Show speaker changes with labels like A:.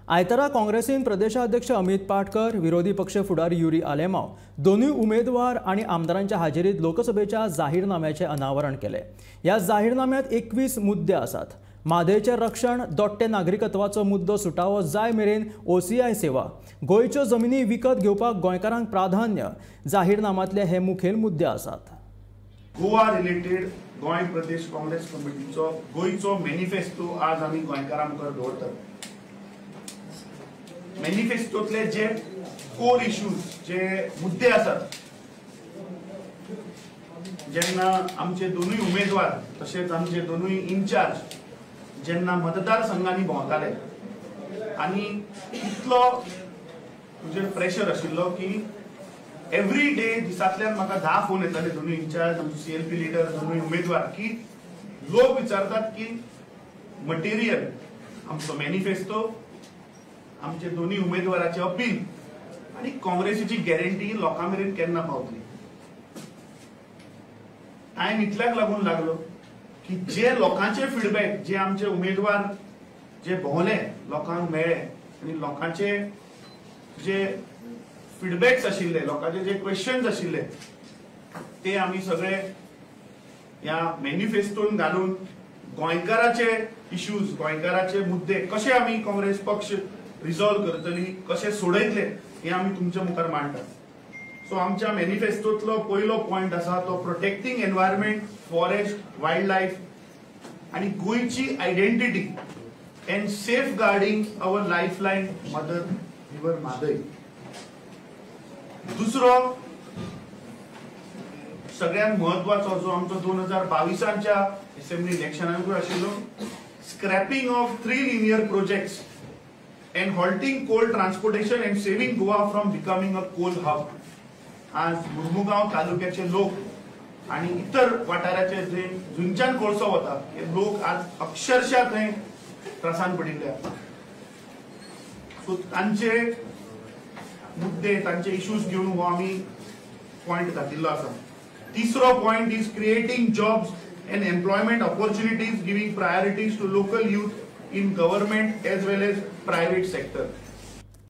A: आयतारा काँग्रेसीन प्रदेशाध्यक्ष अमित पाटकर, विरोधी पक्ष फुडारी युरी आलेमाव दोन्ही उमेदवार आणि आमदारांच्या हाजेरीत लोकसभेच्या जाहीरनाम्याचे अनावरण केले। या जाहीरनाम्यात 21 मुद्दे आसात। म्हादयचे रक्षण, दोट्टे नागरिकत्वाचो मुद्दो सुटावो जाय मेरेन OCI सेवा, गोंयच्यो जमिनी विकत घेवपाक गोंयकारांक प्राधान्य जाहीरनाम्यातले हे मुखेल मुद्दे आसात।
B: गोवा रिलेटेड गोंय प्रदेश काँग्रेस कमिटीचो गोंयचो मॅनिफेस्टो आज आमी गोंयकारां मुखार दवरतात। मॅनिफेस्टोतले जे कोर इश्यूज जे मुद्दे आसात, जेन्ना आमचे दोनूय उमेदवार तशेंच आमचे दोनूय इन्चार्ज जेन्ना मतदारसंघांनी भोंवताले आनी इतलो म्हणजे प्रेशर आशिल्लो की एवरी डे दिसांतल्यान म्हाका 10 फोन येताले दोनूय इन्चार्ज, आमचे CLP लिडर, दोनूय उमेदवार, की लोक विचारतात की मटेरियल आमचो मॅनिफेस्टो, आमचे दोन्ही उमेदवाराचे अपील आणि काँग्रेसीची गॅरंटी लोकां मेरेन केन्ना पावतली। टायम इतल्याक लागून लागलो की जे लोकांचे फीडबॅक, जे आमचे उमेदवार जे भोवले लोकांक मेळ्ळे आणि लोकांचे जे फीडबॅक्स आशिल्ले, लोकांचे जे क्वेश्चन्स आशिल्ले, ते आमी सगळे ह्या मॅनिफेस्टोन घालून गोंयकाराचे इश्यूज, गोंयकाराचे मुद्दे कशे आमी काँग्रेस पक्ष रिझॉल्व करतली, कशे सोडयतले, हे आमी तुमच्या मुखार मांडटात। सो आमच्या मॅनिफेस्टोतलो पयलो पॉइंट आसा तो protecting environment, forest, wildlife आणि गोंयची identity and safeguarding our lifeline mother river Mhadei. दुसरो सगळ्यात महत्वाचो जो आमचो 2022च्या असेंब्ली इलेक्शनांकूय आशिल्लो, scrapping of 3 linear projects and halting coal transportation and saving Goa from becoming a coal hub। आज मुर्मुगांव तालुक्याचे लोक आणि इतर वाठाराचे जे जुंच्यान कोळसो वता हे लोक आज अक्षरशः थंय त्रासान पडिल्ले। सो तांचे मुद्दे, तांचे इश्यूज घेऊन हो आमी पॉइंट घातिल्लो आसा। तिसरो point is creating jobs and employment opportunities, giving priorities to local youth in government as well as private sector।